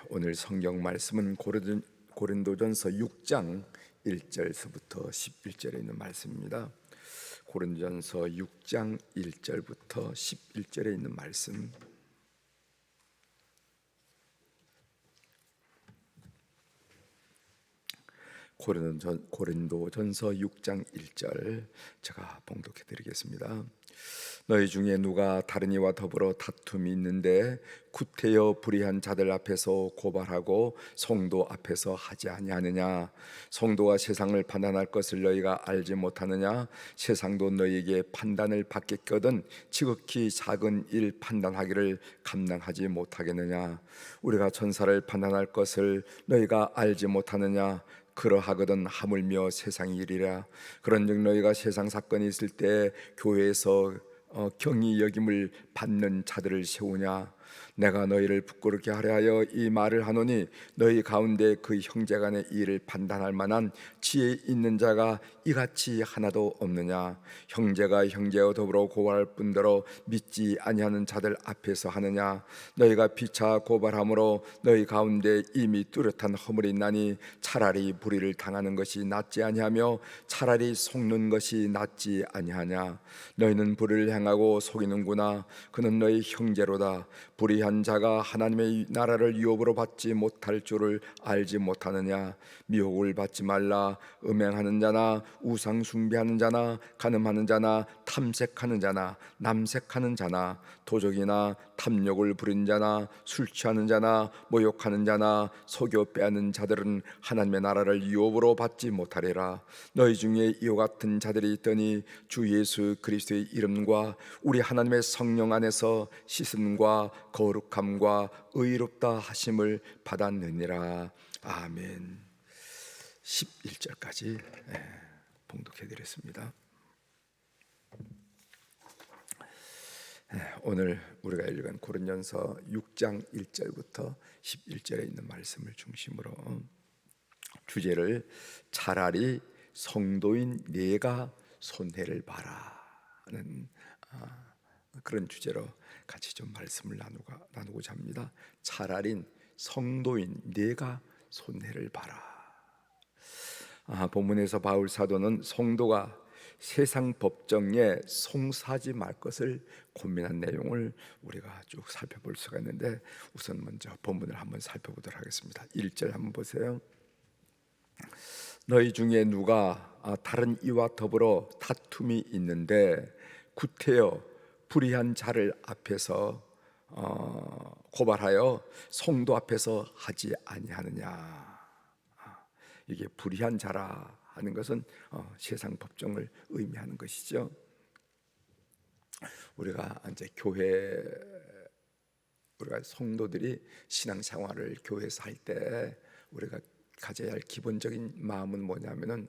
오늘 성경 말씀은 고린도전서 6장 1절서부터 11절에 있는 말씀입니다. 고린도전서 6장 1절부터 11절에 있는 말씀. 고린도전서 6장 1절 제가 봉독해 드리겠습니다. 너희 중에 누가 다른 이와 더불어 다툼이 있는데 구태여 불의한 자들 앞에서 고발하고 성도 앞에서 하지 아니하느냐? 성도가 세상을 판단할 것을 너희가 알지 못하느냐? 세상도 너희에게 판단을 받겠거든 지극히 작은 일 판단하기를 감당하지 못하겠느냐? 우리가 천사를 판단할 것을 너희가 알지 못하느냐? 그러하거든 하물며 세상 일이라. 그런즉 너희가 세상 사건이 있을 때 교회에서 경히 여김을 받는 자들을 세우냐? 내가 너희를 부끄럽게 하려 하여 이 말을 하노니 너희 가운데 그 형제간의 일을 판단할 만한 지혜 있는 자가 이같이 하나도 없느냐? 형제가 형제와 더불어 고발할 뿐더러 믿지 아니하는 자들 앞에서 하느냐? 너희가 피차 고발함으로 너희 가운데 이미 뚜렷한 허물이 있나니 차라리 불의를 당하는 것이 낫지 아니하며 차라리 속는 것이 낫지 아니하냐? 너희는 불의를 행하고 속이는구나. 그는 너희 형제로다. 불의한 자가 하나님의 나라를 유업으로 받지 못할 줄을 알지 못하느냐? 미혹을 받지 말라. 음행하는 자나 우상 숭배하는 자나 간음하는 자나 탐색하는 자나 남색하는 자나 도적이나 탐욕을 부린 자나 술 취하는 자나 모욕하는 자나 속여 빼앗는 자들은 하나님의 나라를 유업으로 받지 못하리라. 너희 중에 이와 같은 자들이 있더니 주 예수 그리스도의 이름과 우리 하나님의 성령 안에서 씻음과 거룩함과 의롭다 하심을 받았느니라. 아멘. 11절까지 봉독해 드렸습니다. 오늘 우리가 읽은 고린도전서 6장 1절부터 11절에 있는 말씀을 중심으로 주제를 차라리 성도인 네가 손해를 봐라 하는 그런 주제로 같이 좀 말씀을 나누고자 합니다. 차라리 성도인 네가 손해를 봐라. 본문에서 바울 사도는 성도가 세상 법정에 송사하지 말 것을 고민한 내용을 우리가 쭉 살펴볼 수가 있는데, 우선 먼저 본문을 한번 살펴보도록 하겠습니다. 1절 한번 보세요. 너희 중에 누가 다른 이와 더불어 다툼이 있는데 구태여 불의한 자를 앞에서 고발하여 성도 앞에서 하지 아니하느냐? 이게 불의한 자라 하는 것은 세상 법정을 의미하는 것이죠. 우리가 이제 우리가 성도들이 신앙생활을 교회에서 할 때 우리가 가져야 할 기본적인 마음은 뭐냐면은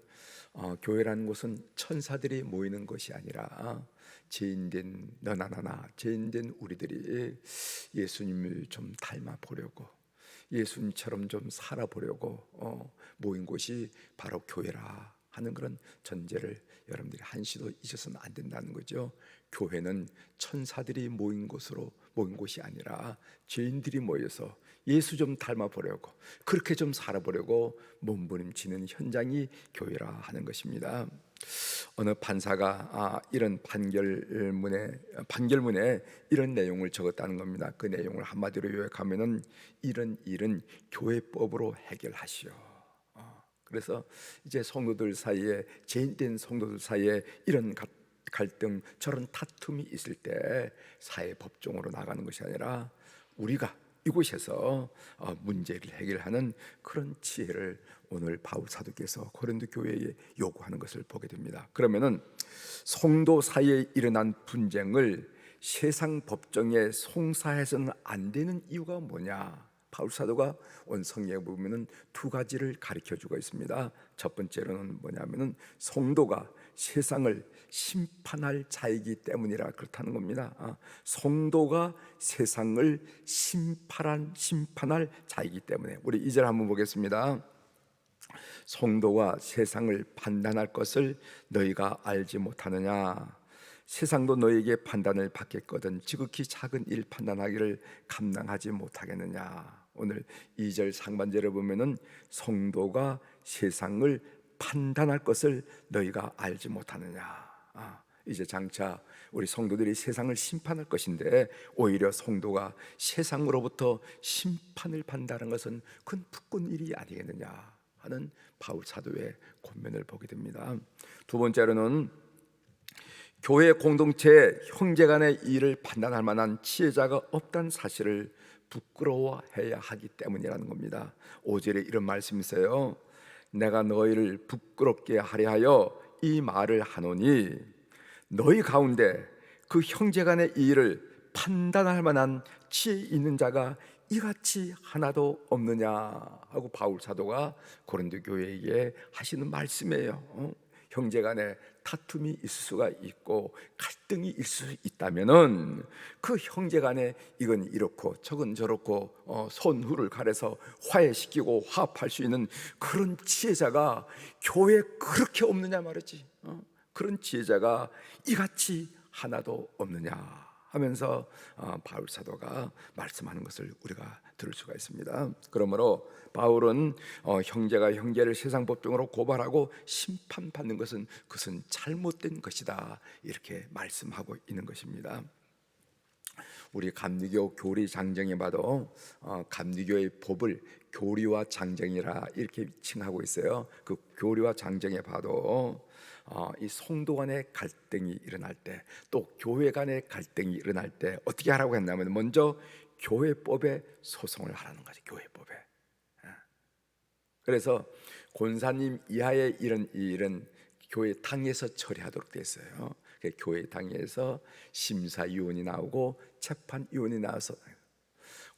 교회라는 곳은 천사들이 모이는 것이 아니라 죄인된 너나 나나 죄인된 우리들이 예수님을 좀 닮아 보려고, 예수님처럼 좀 살아보려고 모인 곳이 바로 교회라 하는 그런 전제를 여러분들이 한시도 잊어서는 안 된다는 거죠. 교회는 천사들이 모인 곳이 아니라 죄인들이 모여서 예수 좀 닮아 보려고, 그렇게 좀 살아보려고 몸부림치는 현장이 교회라 하는 것입니다. 어느 판사가 이런 판결문에 이런 내용을 적었다는 겁니다. 그 내용을 한마디로 요약하면은 이런 일은 교회법으로 해결하시오. 그래서 이제 성도들 사이에, 죄인된 성도들 사이에 이런 갈등, 저런 다툼이 있을 때 사회 법정으로 나가는 것이 아니라 우리가 이곳에서 문제를 해결하는 그런 지혜를 오늘 바울 사도께서 고린도 교회에 요구하는 것을 보게 됩니다. 그러면은 성도 사이에 일어난 분쟁을 세상 법정에 송사해서는 안 되는 이유가 뭐냐? 바울 사도가 온 성경에 보면은 두 가지를 가르쳐 주고 있습니다. 첫 번째로는 뭐냐면은 성도가 세상을 심판할 자이기 때문이라 그렇다는 겁니다. 성도가 세상을 심판할 자이기 때문에. 우리 2절 한번 보겠습니다. 성도가 세상을 판단할 것을 너희가 알지 못하느냐? 세상도 너희에게 판단을 받겠거든 지극히 작은 일 판단하기를 감당하지 못하겠느냐? 오늘 2절 상반절에 보면은 성도가 세상을 판단할 것을 너희가 알지 못하느냐. 이제 장차 우리 성도들이 세상을 심판할 것인데 오히려 성도가 세상으로부터 심판을 받는다는 것은 그건 부끄러운 일이 아니겠느냐 하는 바울 사도의 권면을 보게 됩니다. 두 번째로는 교회 공동체에 형제간의 일을 판단할 만한 지혜자가 없다는 사실을 부끄러워해야 하기 때문이라는 겁니다. 5절에 이런 말씀이 있어요. 내가 너희를 부끄럽게 하려 하여 이 말을 하노니 너희 가운데 그 형제간의 일을 판단할 만한 지혜 있는 자가 이같이 하나도 없느냐 하고 바울 사도가 고린도 교회에게 하시는 말씀이에요. 형제간에 다툼이 있을 수가 있고 갈등이 있을 수 있다면은 그 형제간에 이건 이렇고 저건 저렇고 손후를 가려서 화해시키고 화합할 수 있는 그런 지혜자가 교회에 그렇게 없느냐 말이지. 그런 지혜자가 이같이 하나도 없느냐 하면서 바울 사도가 말씀하는 것을 우리가 들을 수가 있습니다. 그러므로 바울은 형제가 형제를 세상 법정으로 고발하고 심판받는 것은 그것은 잘못된 것이다 이렇게 말씀하고 있는 것입니다. 우리 감리교 교리 장정에 봐도 감리교의 법을 교리와 장정이라 이렇게 칭하고 있어요. 그 교리와 장정에 봐도 이 성도 간의 갈등이 일어날 때, 또 교회 간의 갈등이 일어날 때 어떻게 하라고 했냐면 먼저 교회법에 소송을 하라는 거죠. 교회법에. 그래서 권사님 이하의 이런 일은 교회 당에서 처리하도록 되어 있어요. 교회 당에서 심사위원이 나오고 재판위원이 나와서,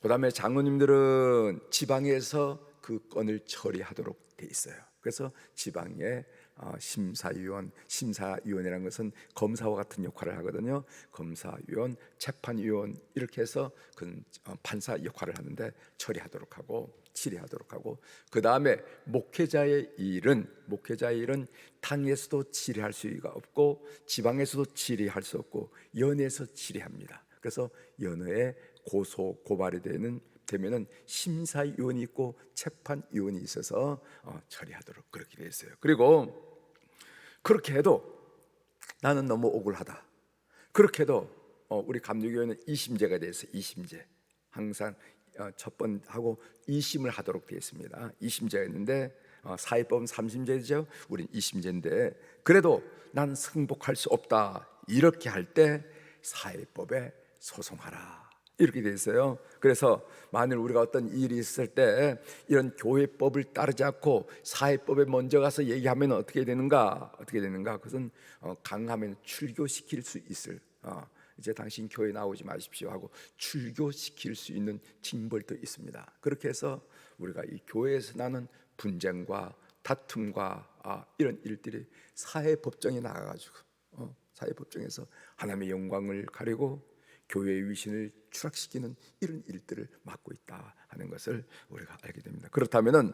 그 다음에 장로님들은 지방에서 그 건을 처리하도록 되어 있어요. 그래서 지방에 심사위원이라는 것은 검사와 같은 역할을 하거든요. 검사위원, 재판위원 이렇게 해서 그 판사 역할을 하는데 처리하도록 하고 질의하도록 하고, 그 다음에 목회자의 일은 당에서도 질의할 수가 없고 지방에서도 질의할 수 없고 연회에서 질의합니다. 그래서 연회에 고소 고발이 되면은 심사위원이 있고 재판위원이 있어서 처리하도록 그렇게 되어 있어요. 그리고 그렇게 해도 나는 너무 억울하다. 그렇게 해도 우리 감리교회는 2심제가 되어 있어요. 2심제. 항상 첫 번 하고 2심을 하도록 되어 있습니다. 2심제가 있는데 사회법은 3심제죠. 우린 2심제인데 그래도 난 승복할 수 없다. 이렇게 할 때 사회법에 소송하라. 이렇게 되어 있어요. 그래서 만일 우리가 어떤 일이 있을 때 이런 교회법을 따르지 않고 사회법에 먼저 가서 얘기하면 어떻게 되는가? 그것은 강하면 출교시킬 수 있을, 이제 당신 교회 나오지 마십시오 하고 출교시킬 수 있는 징벌도 있습니다. 그렇게 해서 우리가 이 교회에서 나는 분쟁과 다툼과 이런 일들이 사회법정에 나가가지고 사회법정에서 하나님의 영광을 가리고 교회의 위신을 추락시키는 이런 일들을 맡고 있다 하는 것을 우리가 알게 됩니다. 그렇다면은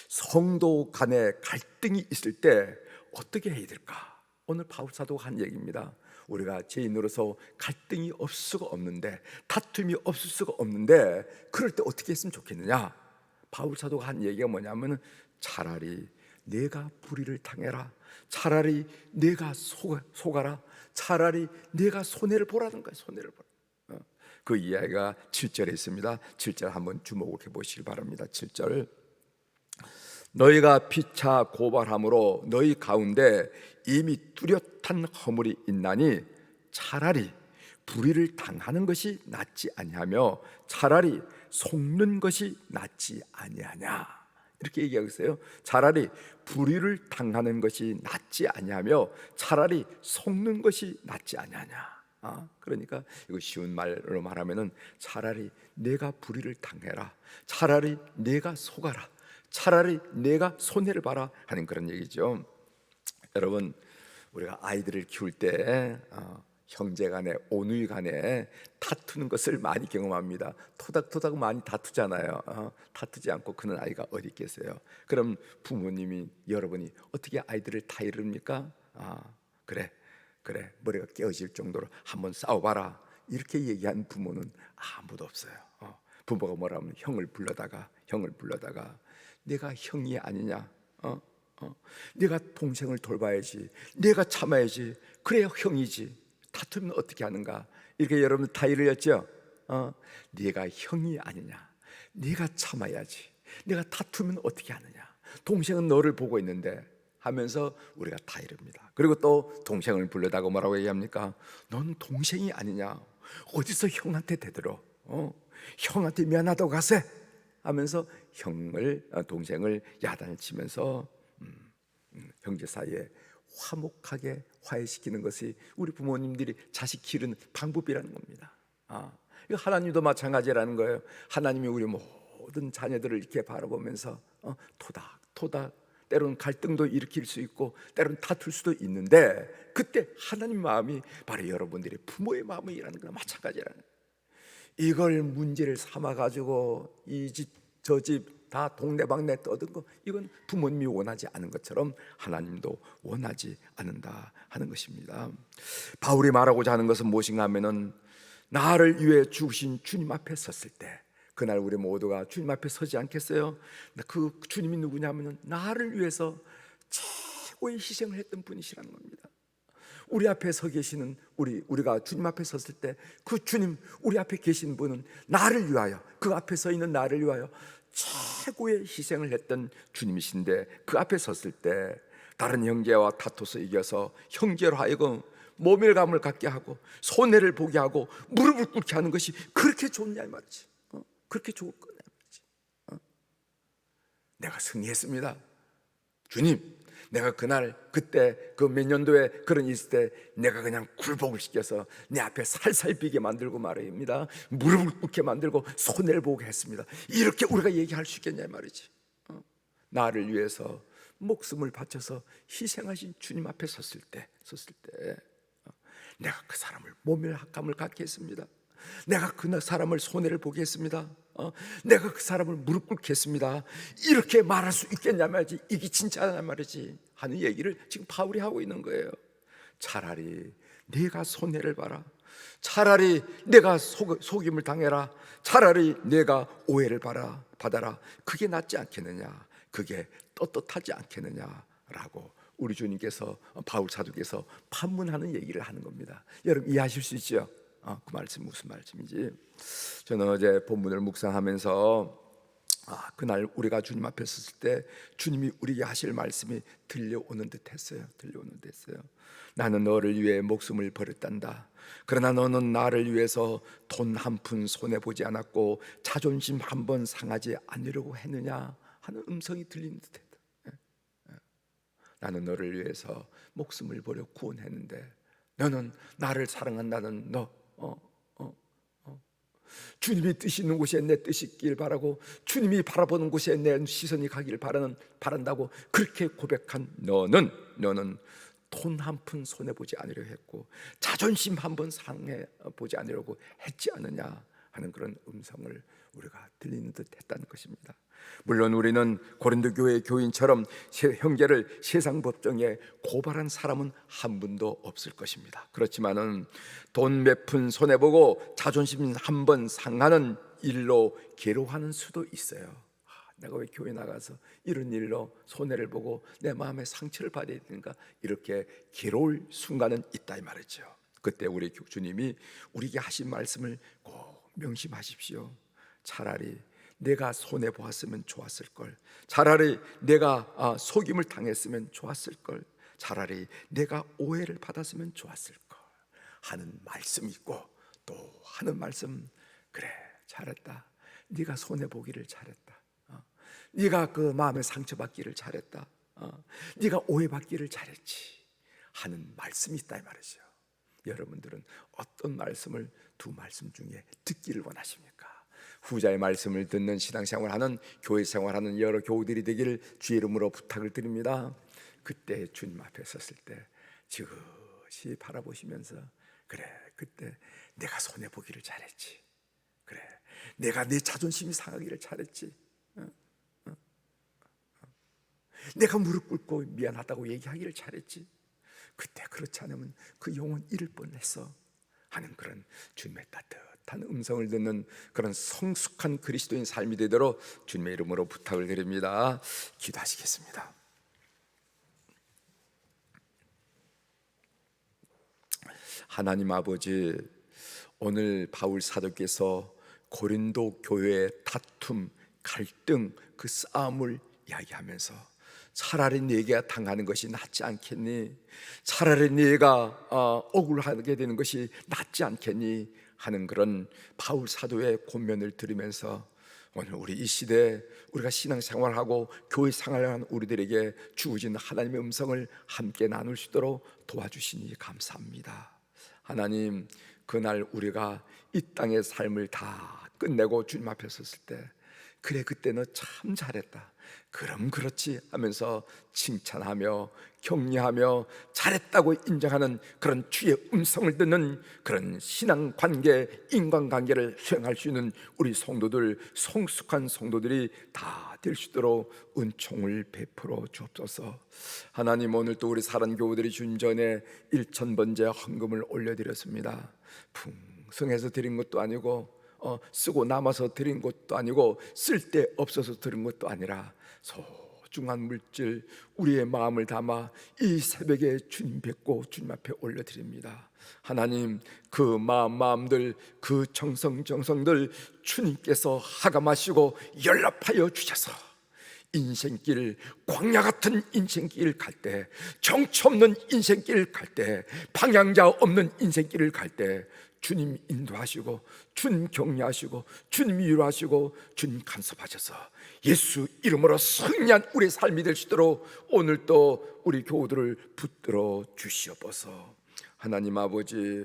성도 간의 갈등이 있을 때 어떻게 해야 될까? 오늘 바울 사도가 한 얘기입니다. 우리가 죄인으로서 갈등이 없을 수가 없는데, 다툼이 없을 수가 없는데 그럴 때 어떻게 했으면 좋겠느냐? 바울 사도가 한 얘기가 뭐냐면 차라리 내가 불의를 당해라, 차라리 내가 속아라, 차라리 내가 손해를 보라는 거야. 손해를 보라. 그 이야기가 7절에 있습니다. 7절 한번 주목해 보시기 바랍니다. 7절, 너희가 피차 고발함으로 너희 가운데 이미 뚜렷한 허물이 있나니 차라리 불의를 당하는 것이 낫지 아니하며 차라리 속는 것이 낫지 아니하냐, 이렇게 얘기하고 있어요. 차라리 불의를 당하는 것이 낫지 아니하며 차라리 속는 것이 낫지 아니하냐. 그러니까 이거 쉬운 말로 말하면은 차라리 내가 불의를 당해라, 차라리 내가 속아라, 차라리 내가 손해를 봐라 하는 그런 얘기죠. 여러분, 우리가 아이들을 키울 때 형제간에 오누이간에 다투는 것을 많이 경험합니다. 토닥토닥 많이 다투잖아요. 다투지 않고 그런 아이가 어디 있겠어요. 그럼 부모님이, 여러분이 어떻게 아이들을 타이릅니까? 그래 머리가 깨어질 정도로 한번 싸워봐라, 이렇게 얘기한 부모는 아무도 없어요. 부모가 뭐라 하면 형을 불러다가 내가 형이 아니냐, 내가 동생을 돌봐야지, 내가 참아야지, 그래야 형이지, 다투면 어떻게 하는가, 이렇게 여러분 다 이르렸죠. 네가 형이 아니냐, 네가 참아야지, 내가 다투면 어떻게 하느냐, 동생은 너를 보고 있는데 하면서 우리가 다 이릅니다. 그리고 또 동생을 불러다가 뭐라고 얘기합니까? 넌 동생이 아니냐, 어디서 형한테 대들어, 형한테 미안하다고 가세 하면서 동생을 야단을 치면서 형제 사이에 화목하게 화해시키는 것이 우리 부모님들이 자식 기르는 방법이라는 겁니다. 이거 하나님도 마찬가지라는 거예요. 하나님이 우리 모든 자녀들을 이렇게 바라보면서 토닥토닥 때로는 갈등도 일으킬 수 있고 때로는 다툴 수도 있는데, 그때 하나님 마음이 바로 여러분들의 부모의 마음이라는 거나 마찬가지라는 거예요. 이걸 문제를 삼아가지고 이 집 저 집 다 동네방네 떠든 거, 이건 부모님이 원하지 않은 것처럼 하나님도 원하지 않는다 하는 것입니다. 바울이 말하고자 하는 것은 무엇인가 하면은, 나를 위해 죽으신 주님 앞에 섰을 때, 그날 우리 모두가 주님 앞에 서지 않겠어요? 그 주님이 누구냐면은 나를 위해서 최고의 희생을 했던 분이시라는 겁니다. 우리 앞에 서 계시는 우리가 주님 앞에 섰을 때 그 주님, 우리 앞에 계신 분은 나를 위하여, 그 앞에 서 있는 나를 위하여 최고의 희생을 했던 주님이신데, 그 앞에 섰을 때 다른 형제와 다투서 이겨서 형제로 하여금 모멸감을 갖게 하고 손해를 보게 하고 무릎을 꿇게 하는 것이 그렇게 좋냐 이 말이지. 그렇게 좋을 거냐 이 말이지. 내가 승리했습니다. 주님, 내가 그때 그 몇 년도에 그런 있을 때 내가 그냥 굴복을 시켜서 내 앞에 살살 비게 만들고 말입니다. 무릎을 꿇게 만들고 손해를 보게 했습니다. 이렇게 우리가 얘기할 수 있겠냐 말이지. 나를 위해서 목숨을 바쳐서 희생하신 주님 앞에 섰을 때 내가 그 사람을 모멸감을 갖게 했습니다. 내가 그 사람을 손해를 보게 했습니다. 내가 그 사람을 무릎 꿇게 했습니다. 이렇게 말할 수 있겠냐 말이지. 이게 진짜냐 말이지 하는 얘기를 지금 바울이 하고 있는 거예요. 차라리 내가 손해를 봐라, 차라리 내가 속임을 당해라, 차라리 내가 오해를 받아라, 그게 낫지 않겠느냐, 그게 떳떳하지 않겠느냐라고 우리 주님께서, 바울 사도께서 판문하는 얘기를 하는 겁니다. 여러분 이해하실 수 있죠? 그 말씀 무슨 말씀인지. 저는 어제 본문을 묵상하면서 그날 우리가 주님 앞에 섰을 때 주님이 우리에게 하실 말씀이 들려오는 듯 했어요. 나는 너를 위해 목숨을 버렸단다. 그러나 너는 나를 위해서 돈 한 푼 손해보지 않았고 자존심 한 번 상하지 않으려고 했느냐 하는 음성이 들리는 듯 했다. 나는 너를 위해서 목숨을 버려 구원했는데 너는 나를 사랑한다는 주님이 뜻이 있는 곳에 내 뜻이 있길 바라고, 주님이 바라보는 곳에 내 시선이 가기를 바란다고 그렇게 고백한 너는 돈 한 푼 손해보지 않으려 했고 자존심 한 번 상해보지 않으려고 했지 않느냐 하는 그런 음성을 우리가 들리는 듯 했다는 것입니다. 물론 우리는 고린도 교회 교인처럼 형제를 세상 법정에 고발한 사람은 한 분도 없을 것입니다. 그렇지만은 돈 몇 푼 손해보고 자존심 한 번 상하는 일로 괴로워하는 수도 있어요. 내가 왜 교회 나가서 이런 일로 손해를 보고 내 마음에 상처를 받아야 되는가, 이렇게 괴로울 순간은 있다 이 말이죠. 그때 우리 주님이 우리에게 하신 말씀을 꼭 명심하십시오. 차라리 내가 손해 보았으면 좋았을 걸, 차라리 내가 속임을 당했으면 좋았을 걸, 차라리 내가 오해를 받았으면 좋았을 걸 하는 말씀이 있고, 또 하는 말씀, 그래 잘했다, 네가 손해 보기를 잘했다, 네가 그 마음에 상처받기를 잘했다, 네가 오해받기를 잘했지 하는 말씀이 있다 이 말이죠. 여러분들은 어떤 말씀을 두 말씀 중에 듣기를 원하십니까? 후자의 말씀을 듣는 신앙생활하는, 교회 생활하는 여러 교우들이 되기를 주의 이름으로 부탁을 드립니다. 그때 주님 앞에 섰을 때 지그시 바라보시면서, 그래 그때 내가 손해보기를 잘했지, 그래 내가 내 자존심이 상하기를 잘했지, 내가 무릎 꿇고 미안하다고 얘기하기를 잘했지, 그때 그렇지 않으면 그 영혼 잃을 뻔했어 하는 그런 주님의 따뜻한 따뜻한 음성을 듣는 그런 성숙한 그리스도인 삶이 되도록 주님의 이름으로 부탁을 드립니다. 기도하시겠습니다. 하나님 아버지, 오늘 바울 사도께서 고린도 교회의 다툼, 갈등, 그 싸움을 이야기하면서 차라리 네가 당하는 것이 낫지 않겠니? 차라리 네가 억울하게 되는 것이 낫지 않겠니? 하는 그런 바울 사도의 권면을 들으면서 오늘 우리 이 시대에 우리가 신앙생활하고 교회 생활하는 우리들에게 주어진 하나님의 음성을 함께 나눌 수 있도록 도와주시니 감사합니다. 하나님, 그날 우리가 이 땅의 삶을 다 끝내고 주님 앞에 섰을 때, 그래 그때 너 참 잘했다, 그럼 그렇지 하면서 칭찬하며 격려하며 잘했다고 인정하는 그런 주의 음성을 듣는 그런 신앙관계, 인간관계를 수행할 수 있는 우리 성도들, 성숙한 성도들이 다 될 수 있도록 은총을 베풀어 주옵소서. 하나님, 오늘 또 우리 사랑교우들이 주님 전에 1,000번째 헌금을 올려드렸습니다. 풍성해서 드린 것도 아니고 쓰고 남아서 드린 것도 아니고 쓸데 없어서 드린 것도 아니라 소중한 물질, 우리의 마음을 담아 이 새벽에 주님 뵙고 주님 앞에 올려드립니다. 하나님, 그 마음들, 그 정성들 주님께서 하감하시고 연락하여 주셔서 인생길, 광야 같은 인생길 갈 때, 정처 없는 인생길 갈 때, 방향자 없는 인생길을 갈 때 주님 인도하시고, 주님 격려하시고, 주님 위로하시고, 주님 간섭하셔서 예수 이름으로 승리한 우리의 삶이 될 수 있도록 오늘 또 우리 교우들을 붙들어 주시옵소서. 하나님 아버지,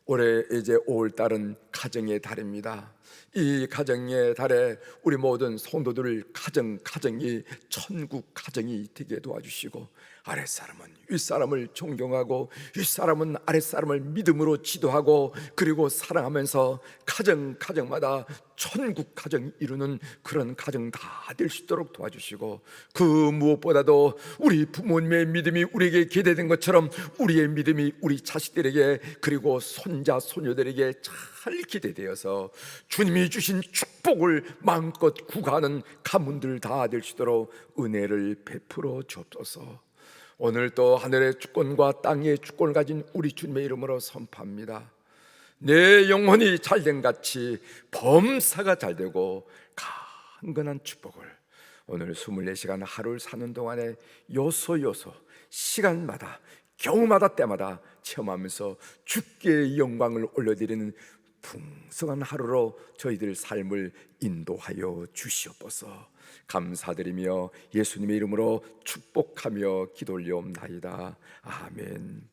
올해 이제 5월달은 가정의 달입니다. 이 가정의 달에 우리 모든 성도들 가정이 천국 가정이 되게 도와주시고, 아랫사람은 윗사람을 존경하고 윗사람은 아랫사람을 믿음으로 지도하고 그리고 사랑하면서 가정마다 천국 가정 이루는 그런 가정 다 될 수 있도록 도와주시고, 그 무엇보다도 우리 부모님의 믿음이 우리에게 기대된 것처럼 우리의 믿음이 우리 자식들에게 그리고 손자 손녀들에게 잘 기대되어서 주님이 주신 축복을 마음껏 구가하는 가문들 다 될 수 있도록 은혜를 베풀어 주옵소서. 오늘 또 하늘의 주권과 땅의 주권을 가진 우리 주님의 이름으로 선포합니다. 내 영혼이 잘된 같이 범사가 잘되고 강건한 축복을 오늘 24시간 하루를 사는 동안에 요소 시간마다 겨우마다 때마다 체험하면서 주께 영광을 올려드리는 풍성한 하루로 저희들 삶을 인도하여 주시옵소서. 감사드리며 예수님의 이름으로 축복하며 기도 올리옵나이다. 아멘.